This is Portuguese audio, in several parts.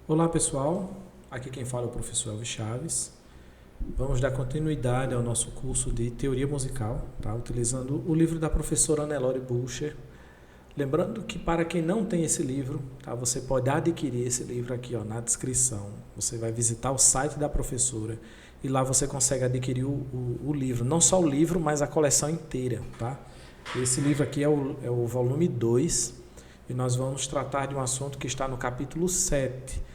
Olá pessoal, aqui quem fala é o professor Elvis Chaves. Vamos dar continuidade ao nosso curso de teoria musical, tá? Utilizando o livro da professora Nelore Bucher. Lembrando que para quem não tem esse livro, tá? Você pode adquirir esse livro aqui na descrição. Você vai visitar o site da professora e lá você consegue adquirir o livro. Não só o livro, mas a coleção inteira. Tá? Esse livro aqui é o volume 2 e nós vamos tratar de um assunto que está no capítulo 7.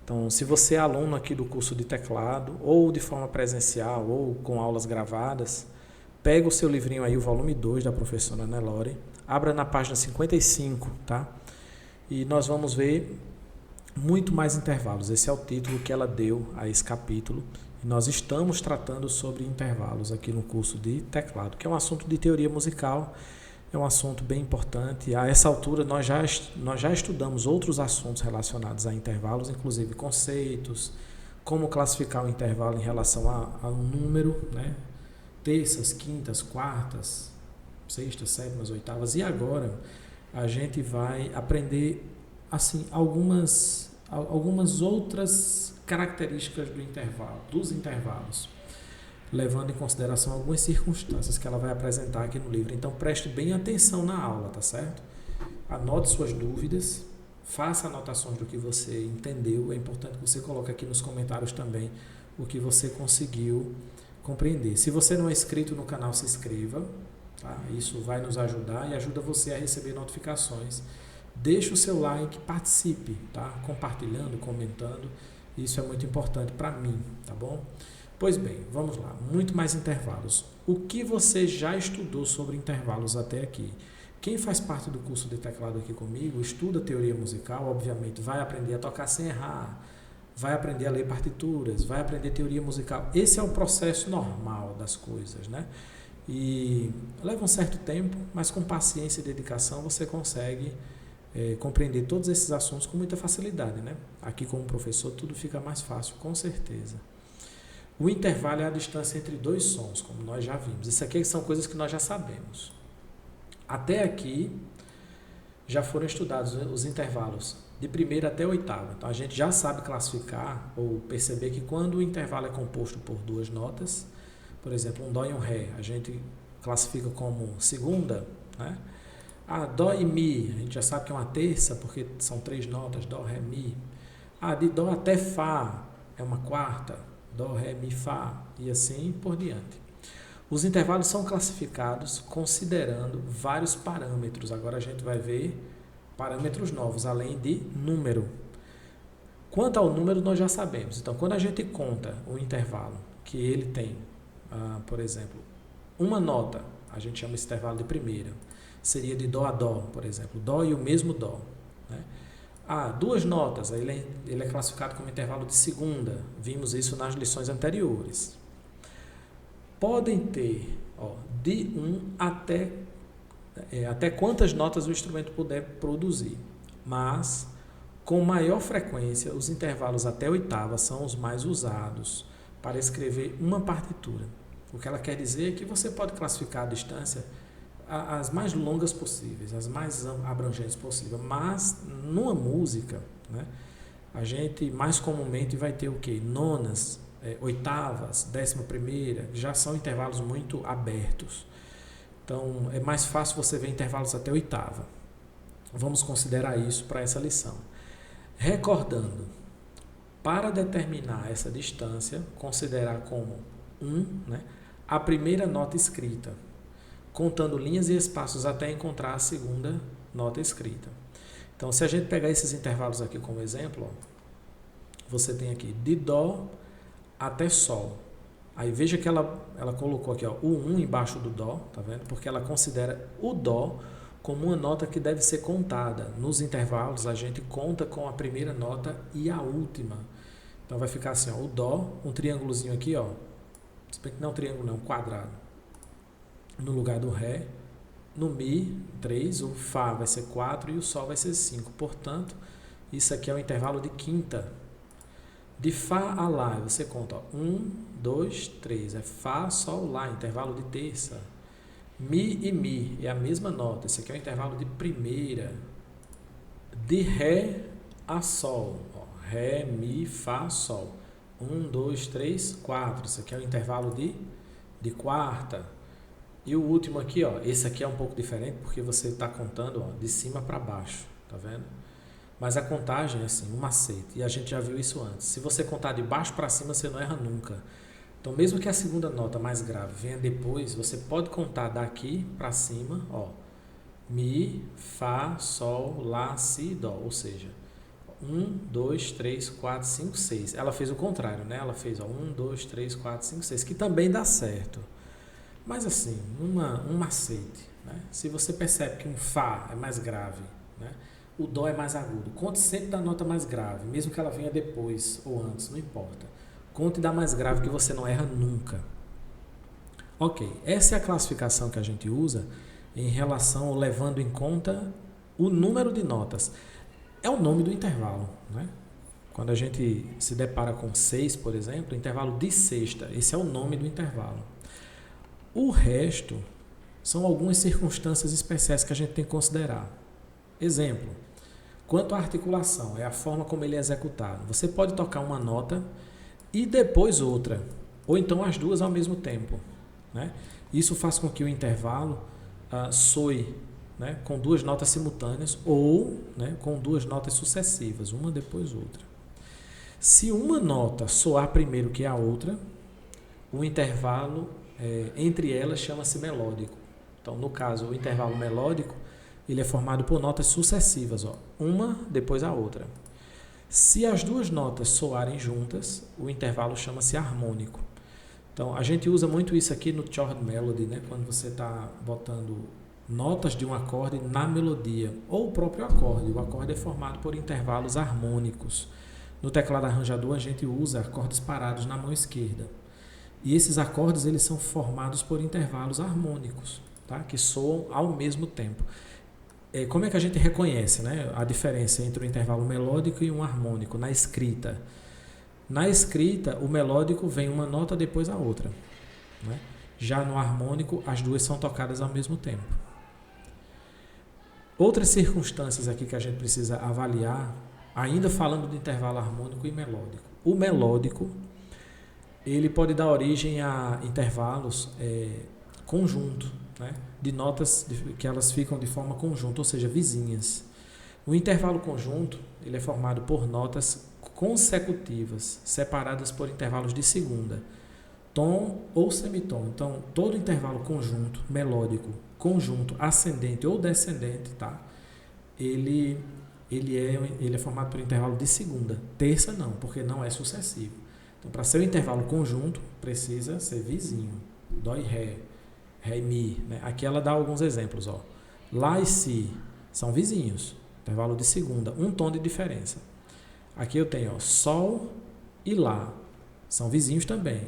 Então, se você é aluno aqui do curso de teclado, ou de forma presencial, ou com aulas gravadas, pega o seu livrinho aí, o volume 2 da professora Nelore, abra na página 55, tá? E nós vamos ver muito mais intervalos. Esse é o título que ela deu a esse capítulo. E nós estamos tratando sobre intervalos aqui no curso de teclado, que é um assunto de teoria musical. É um assunto bem importante. A essa altura, nós já estudamos outros assuntos relacionados a intervalos, inclusive conceitos, como classificar o intervalo em relação a um número, né? Terças, quintas, quartas, sextas, sétimas, oitavas. E agora a gente vai aprender assim, algumas outras características dos intervalos, levando em consideração algumas circunstâncias que ela vai apresentar aqui no livro. Então preste bem atenção na aula, tá certo? Anote suas dúvidas, faça anotações do que você entendeu. É importante que você coloque aqui nos comentários também o que você conseguiu compreender. Se você não é inscrito no canal, se inscreva, tá? Isso vai nos ajudar e ajuda você a receber notificações. Deixe o seu like, participe, tá? Compartilhando, comentando. Isso é muito importante para mim, tá bom? Pois bem, vamos lá. Muito mais intervalos. O que você já estudou sobre intervalos até aqui? Quem faz parte do curso de teclado aqui comigo, estuda teoria musical, obviamente vai aprender a tocar sem errar, vai aprender a ler partituras, vai aprender teoria musical. Esse é o processo normal das coisas, né? E leva um certo tempo, mas com paciência e dedicação você consegue compreender todos esses assuntos com muita facilidade, né? Aqui como professor tudo fica mais fácil, com certeza. O intervalo é a distância entre dois sons, como nós já vimos. Isso aqui são coisas que nós já sabemos. Até aqui já foram estudados os intervalos de primeira até oitava. Então a gente já sabe classificar ou perceber que quando o intervalo é composto por duas notas, por exemplo, um dó e um ré, a gente classifica como segunda, né? Dó e mi, a gente já sabe que é uma terça, porque são três notas, dó, ré, mi. De dó até fá é uma quarta, dó, ré, mi, fá, e assim por diante. Os intervalos são classificados considerando vários parâmetros. Agora a gente vai ver parâmetros novos, além de número. Quanto ao número, nós já sabemos. Então, quando a gente conta o intervalo, que ele tem, por exemplo, uma nota, a gente chama esse intervalo de primeira. Seria de dó a dó, por exemplo. Dó e o mesmo dó, né? Duas notas, ele é classificado como intervalo de segunda. Vimos isso nas lições anteriores. Podem ter de 1 até quantas notas o instrumento puder produzir. Mas, com maior frequência, os intervalos até oitava são os mais usados para escrever uma partitura. O que ela quer dizer é que você pode classificar a distância as mais longas possíveis, as mais abrangentes possíveis, mas numa música, né, a gente mais comumente vai ter o quê? Nonas, oitavas, 11ª, já são intervalos muito abertos. Então é mais fácil você ver intervalos até oitava. Vamos considerar isso para essa lição. Recordando, para determinar essa distância, considerar como né, a primeira nota escrita, contando linhas e espaços até encontrar a segunda nota escrita. Então, se a gente pegar esses intervalos aqui como exemplo, você tem aqui de dó até sol. Aí veja que ela colocou aqui o 1 embaixo do dó, tá vendo? Porque ela considera o dó como uma nota que deve ser contada. Nos intervalos, a gente conta com a primeira nota e a última. Então, vai ficar assim, o dó, um triângulozinho aqui, se bem que não é um triângulo, não, um quadrado. No lugar do ré, no mi, 3, o fá vai ser 4 e o sol vai ser 5. Portanto, isso aqui é o intervalo de quinta. De fá a lá, você conta 1, 2, 3, é fá, sol, lá, intervalo de terça. Mi e mi é a mesma nota, esse aqui é o intervalo de primeira. De ré a sol, Ré, Mi, Fá, Sol. 1, 2, 3, 4. Isso aqui é o intervalo de quarta. E o último aqui, ó, esse aqui é um pouco diferente porque você está contando, ó, de cima para baixo, tá vendo? Mas a contagem é assim, um macete, e a gente já viu isso antes. Se você contar de baixo para cima, você não erra nunca. Então, mesmo que a segunda nota mais grave venha depois, você pode contar daqui para cima, ó, Mi, Fá, Sol, Lá, Si, Dó, ou seja, 1, 2, 3, 4, 5, 6. Ela fez o contrário, né? Ela fez, ó, 1, 2, 3, 4, 5, 6, que também dá certo. Mas assim, um macete, né? Se você percebe que um Fá é mais grave, né? O Dó é mais agudo, conte sempre da nota mais grave, mesmo que ela venha depois ou antes, não importa. Conte da mais grave que você não erra nunca. Ok, essa é a classificação que a gente usa em relação ou levando em conta o número de notas. É o nome do intervalo, né? Quando a gente se depara com 6, por exemplo, intervalo de sexta, esse é o nome do intervalo. O resto são algumas circunstâncias especiais que a gente tem que considerar. Exemplo, quanto à articulação, é a forma como ele é executado. Você pode tocar uma nota e depois outra, ou então as duas ao mesmo tempo, né? Isso faz com que o intervalo soe, né, com duas notas simultâneas ou, né, com duas notas sucessivas, uma depois outra. Se uma nota soar primeiro que a outra, o intervalo entre elas chama-se melódico. Então, no caso, o intervalo melódico, ele é formado por notas sucessivas, ó, uma depois a outra. Se as duas notas soarem juntas, o intervalo chama-se harmônico. Então, a gente usa muito isso aqui no chord melody, né, quando você está botando notas de um acorde na melodia, ou o próprio acorde. O acorde é formado por intervalos harmônicos. No teclado arranjador, a gente usa acordes parados na mão esquerda. E esses acordes eles são formados por intervalos harmônicos, tá? Que soam ao mesmo tempo. Como é que a gente reconhece, né, a diferença entre um intervalo melódico e um harmônico na escrita? Na escrita, o melódico vem uma nota depois a outra, né? Já no harmônico, as duas são tocadas ao mesmo tempo. Outras circunstâncias aqui que a gente precisa avaliar, ainda falando de intervalo harmônico e melódico. O melódico, ele pode dar origem a intervalos conjunto, né, de notas que elas ficam de forma conjunta, ou seja, vizinhas. O intervalo conjunto, ele é formado por notas consecutivas, separadas por intervalos de segunda, tom ou semitom. Então, todo intervalo conjunto, melódico, conjunto, ascendente ou descendente, tá? Ele é formado por intervalo de segunda. Terça não, porque não é sucessivo. Então, para ser um intervalo conjunto, precisa ser vizinho. Dó e Ré, Ré e Mi, né? Aqui ela dá alguns exemplos, ó. Lá e Si são vizinhos. Intervalo de segunda, um tom de diferença. Aqui eu tenho, ó, Sol e Lá. São vizinhos também.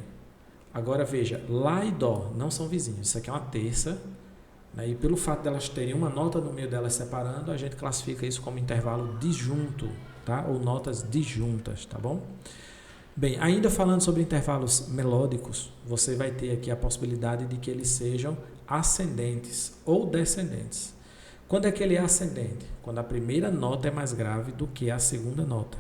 Agora veja, Lá e Dó não são vizinhos. Isso aqui é uma terça, né? E pelo fato delas terem uma nota no meio delas separando, a gente classifica isso como intervalo disjunto, tá? Ou notas disjuntas, tá bom? Bem, ainda falando sobre intervalos melódicos, você vai ter aqui a possibilidade de que eles sejam ascendentes ou descendentes. Quando é que ele é ascendente? Quando a primeira nota é mais grave do que a segunda nota.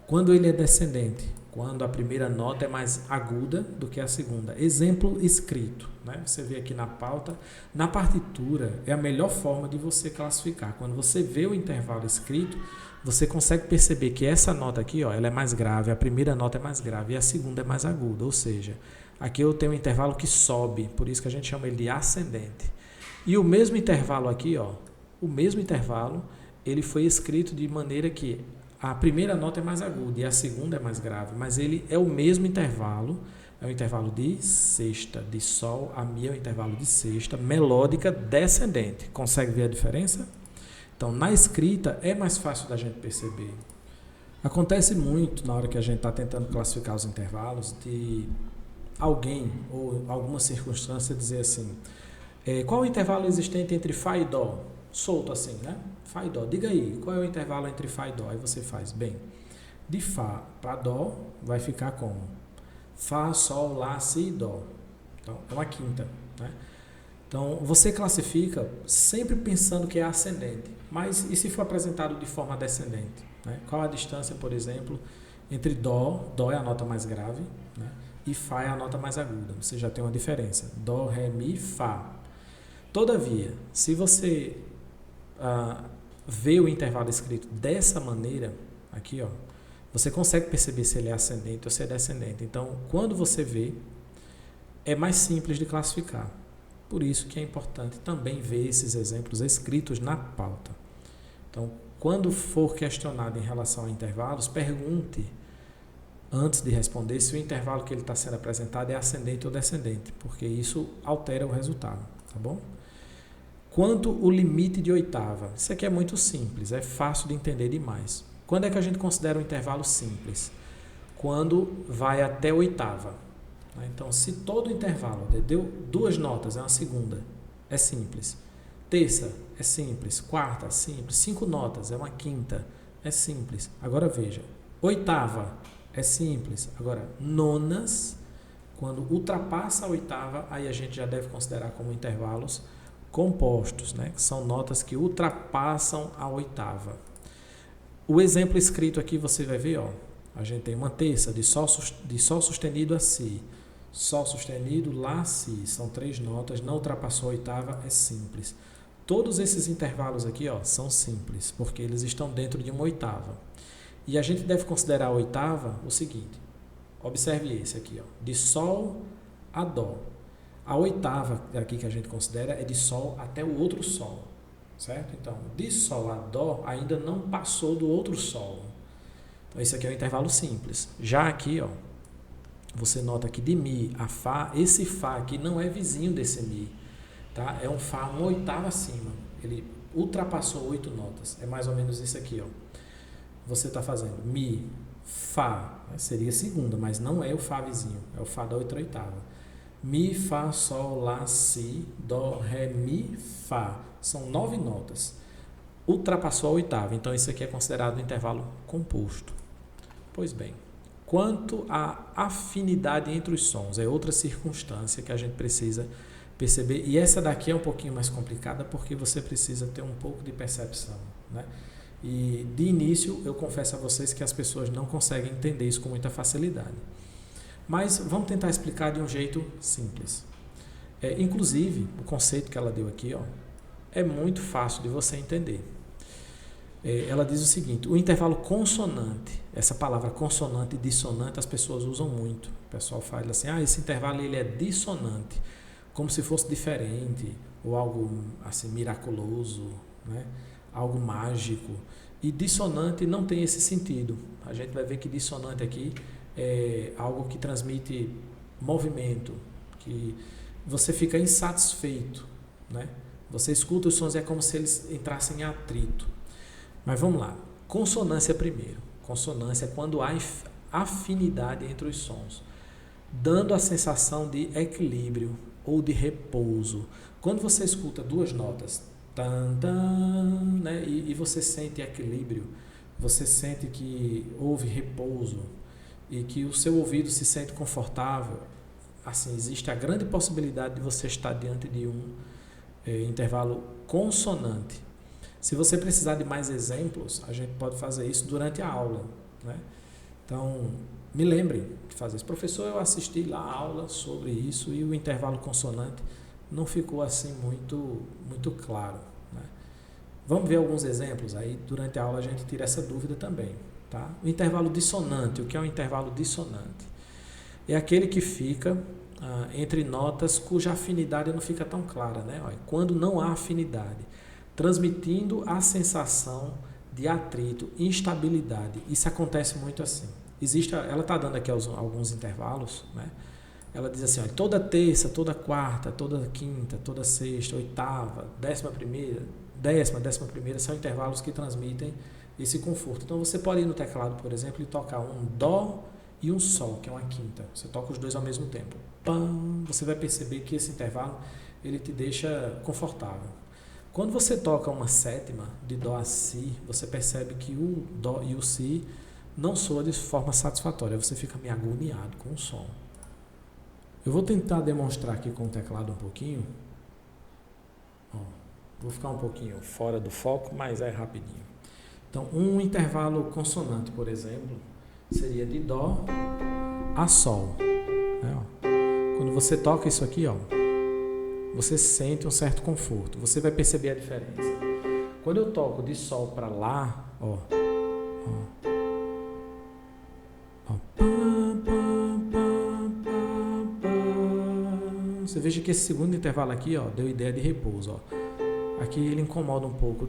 Quando ele é descendente? Quando a primeira nota é mais aguda do que a segunda. Exemplo escrito, né? Você vê aqui na pauta. Na partitura, é a melhor forma de você classificar. Quando você vê o intervalo escrito, você consegue perceber que essa nota aqui, ó, ela é mais grave, a primeira nota é mais grave e a segunda é mais aguda. Ou seja, aqui eu tenho um intervalo que sobe, por isso que a gente chama ele de ascendente. E o mesmo intervalo aqui, ó, o mesmo intervalo, ele foi escrito de maneira que a primeira nota é mais aguda e a segunda é mais grave, mas ele é o mesmo intervalo, é o intervalo de sexta, de Sol a Mi é o intervalo de sexta, melódica descendente. Consegue ver a diferença? Então, na escrita é mais fácil da gente perceber. Acontece muito na hora que a gente está tentando classificar os intervalos de alguém ou alguma circunstância dizer assim, qual o intervalo existente entre Fá e Dó? Solto assim, né? Fá e Dó. Diga aí, qual é o intervalo entre Fá e Dó? Aí você faz, bem, de Fá para Dó vai ficar como? Fá, Sol, Lá, Si e Dó. Então, é uma quinta, né? Então, você classifica sempre pensando que é ascendente, mas e se for apresentado de forma descendente? Né? Qual a distância, por exemplo, entre Dó é a nota mais grave, né? E Fá é a nota mais aguda? Você já tem uma diferença. Dó, Ré, Mi, Fá. Todavia, se você vê o intervalo escrito dessa maneira, aqui, ó, você consegue perceber se ele é ascendente ou se é descendente. Então, quando você vê, é mais simples de classificar. Por isso que é importante também ver esses exemplos escritos na pauta. Então, quando for questionado em relação a intervalos, pergunte, antes de responder, se o intervalo que ele está sendo apresentado é ascendente ou descendente, porque isso altera o resultado, tá bom? Quanto o limite de oitava? Isso aqui é muito simples, é fácil de entender demais. Quando é que a gente considera um intervalo simples? Quando vai até oitava. Então, se todo intervalo deu 2 notas, é uma segunda, é simples. Terça, é simples. Quarta, simples. 5 notas, é uma quinta, é simples. Agora veja, oitava, é simples. Agora, nonas, quando ultrapassa a oitava, aí a gente já deve considerar como intervalos compostos, né? Que são notas que ultrapassam a oitava. O exemplo escrito aqui você vai ver, ó, a gente tem uma terça de sol sustenido a si, sol sustenido, lá, si, são 3 notas, não ultrapassou a oitava, é simples. Todos esses intervalos aqui, ó, são simples, porque eles estão dentro de uma oitava. E a gente deve considerar a oitava o seguinte, observe esse aqui, ó, de sol a dó. A oitava aqui que a gente considera é de sol até o outro sol, certo? Então, de sol a dó ainda não passou do outro sol. Então, esse aqui é um intervalo simples. Já aqui, ó, você nota que de Mi a Fá, esse Fá aqui não é vizinho desse Mi, tá? É um Fá uma oitava acima. Ele ultrapassou 8 notas. É mais ou menos isso aqui, ó. Você está fazendo Mi, Fá, né? Seria segunda, mas não é o Fá vizinho, é o Fá da outra oitava. Mi, Fá, Sol, Lá, Si, Dó, Ré, Mi, Fá. São 9 notas. Ultrapassou a oitava, então isso aqui é considerado um intervalo composto. Pois bem, quanto à afinidade entre os sons, é outra circunstância que a gente precisa perceber. E essa daqui é um pouquinho mais complicada porque você precisa ter um pouco de percepção, né? E de início eu confesso a vocês que as pessoas não conseguem entender isso com muita facilidade. Mas vamos tentar explicar de um jeito simples. Inclusive, o conceito que ela deu aqui, ó, é muito fácil de você entender. Ela diz o seguinte, o intervalo consonante, essa palavra consonante e dissonante as pessoas usam muito. O pessoal fala assim, esse intervalo ele é dissonante, como se fosse diferente, ou algo assim miraculoso, né? Algo mágico. E dissonante não tem esse sentido. A gente vai ver que dissonante aqui é algo que transmite movimento, que você fica insatisfeito, né? Você escuta os sons e é como se eles entrassem em atrito. Mas vamos lá. Consonância primeiro. Consonância é quando há afinidade entre os sons, dando a sensação de equilíbrio ou de repouso. Quando você escuta 2 notas, tan, tan, né, e você sente equilíbrio, você sente que houve repouso e que o seu ouvido se sente confortável, assim, existe a grande possibilidade de você estar diante de um intervalo consonante. Se você precisar de mais exemplos, a gente pode fazer isso durante a aula, né? Então, me lembre de fazer isso. Professor, eu assisti lá a aula sobre isso e o intervalo consonante não ficou assim muito claro, né? Vamos ver alguns exemplos, aí durante a aula a gente tira essa dúvida também, tá? O intervalo dissonante, o que é um intervalo dissonante? É aquele que fica entre notas cuja afinidade não fica tão clara, né? Olha, quando não há afinidade, transmitindo a sensação de atrito, instabilidade. Isso acontece muito assim. Ela está dando aqui alguns intervalos, né? Ela diz assim, olha, toda terça, toda quarta, toda quinta, toda sexta, oitava, 11ª, 11ª são intervalos que transmitem esse conforto. Então você pode ir no teclado, por exemplo, e tocar um dó e um sol, que é uma quinta. Você toca os dois ao mesmo tempo. Pam, você vai perceber que esse intervalo ele te deixa confortável. Quando você toca uma sétima de dó a si, você percebe que o dó e o si não soam de forma satisfatória. Você fica meio agoniado com o som. Eu vou tentar demonstrar aqui com o teclado um pouquinho. Vou ficar um pouquinho fora do foco, mas é rapidinho. Então, um intervalo consonante, por exemplo, seria de Dó a Sol. Né, ó. Quando você toca isso aqui, ó, você sente um certo conforto. Você vai perceber a diferença. Quando eu toco de Sol para Lá, ó, você veja que esse segundo intervalo aqui, ó, deu ideia de repouso, ó. Aqui ele incomoda um pouco,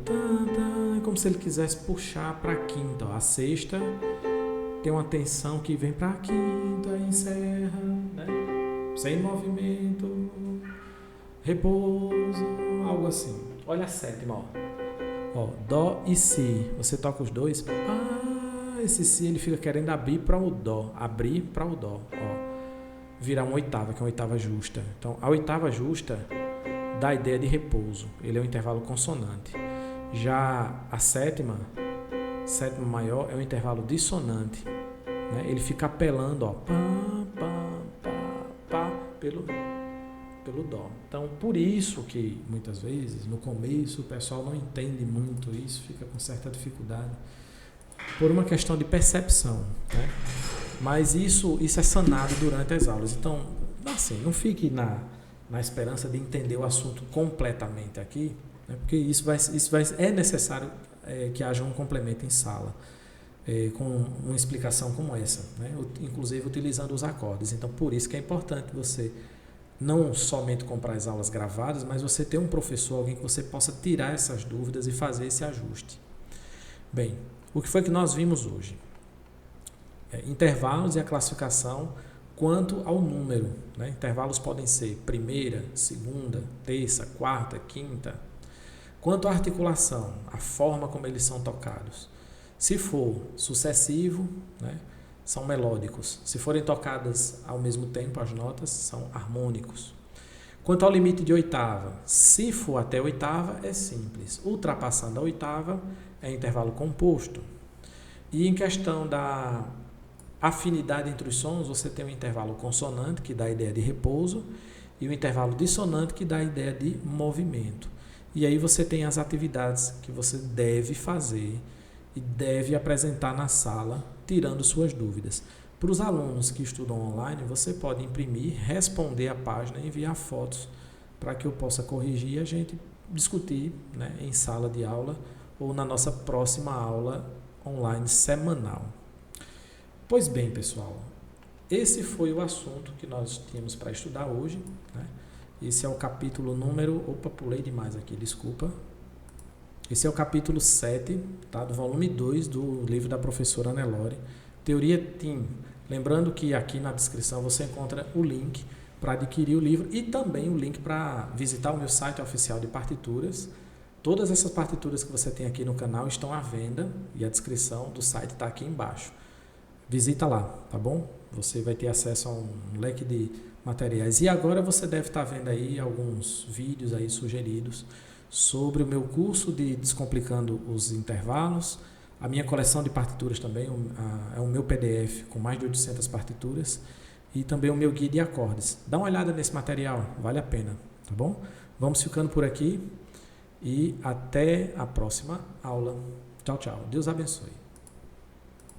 é como se ele quisesse puxar para a quinta, ó. A sexta tem uma tensão que vem para a quinta e encerra, né? Sem movimento, repouso, algo assim. Olha a sétima, ó, Dó e Si. Você toca os dois, esse Si ele fica querendo abrir para o Dó, ó. Virar uma oitava, que é uma oitava justa. Então, a oitava justa dá a ideia de repouso. Ele é um intervalo consonante. Já a sétima maior, é um intervalo dissonante. Né? Ele fica apelando, ó, pelo Dó. Então, por isso que, muitas vezes, no começo, o pessoal não entende muito isso, fica com certa dificuldade, por uma questão de percepção, né? Mas isso é sanado durante as aulas. Então, assim, não fique na esperança de entender o assunto completamente aqui, né? Porque é necessário que haja um complemento em sala, com uma explicação como essa, né? Inclusive utilizando os acordes. Então, por isso que é importante você não somente comprar as aulas gravadas, mas você ter um professor, alguém que você possa tirar essas dúvidas e fazer esse ajuste. Bem, o que foi que nós vimos hoje? Intervalos e a classificação quanto ao número, né? Intervalos podem ser primeira, segunda, terça, quarta, quinta. Quanto à articulação, a forma como eles são tocados. Se for sucessivo, né, são melódicos. Se forem tocadas ao mesmo tempo, as notas são harmônicos. Quanto ao limite de oitava, se for até a oitava, é simples. Ultrapassando a oitava, é intervalo composto. E em questão da afinidade entre os sons, você tem um intervalo consonante, que dá a ideia de repouso, e o intervalo dissonante, que dá a ideia de movimento. E aí você tem as atividades que você deve fazer e deve apresentar na sala, tirando suas dúvidas. Para os alunos que estudam online, você pode imprimir, responder a página e enviar fotos para que eu possa corrigir e a gente discutir, né, em sala de aula ou na nossa próxima aula online semanal. Pois bem, pessoal, esse foi o assunto que nós tínhamos para estudar hoje, né? Esse é o capítulo número... Opa, pulei demais aqui, desculpa. Esse é o capítulo 7, tá, do volume 2 do livro da professora Nelore, Teoria TIM. Lembrando que aqui na descrição você encontra o link para adquirir o livro e também o link para visitar o meu site oficial de partituras. Todas essas partituras que você tem aqui no canal estão à venda e a descrição do site está aqui embaixo. Visita lá, tá bom? Você vai ter acesso a um leque de materiais. E agora você deve estar vendo aí alguns vídeos aí sugeridos sobre o meu curso de Descomplicando os Intervalos, a minha coleção de partituras também, é o meu PDF com mais de 800 partituras e também o meu guia de acordes. Dá uma olhada nesse material, vale a pena, tá bom? Vamos ficando por aqui e até a próxima aula. Tchau, tchau. Deus abençoe.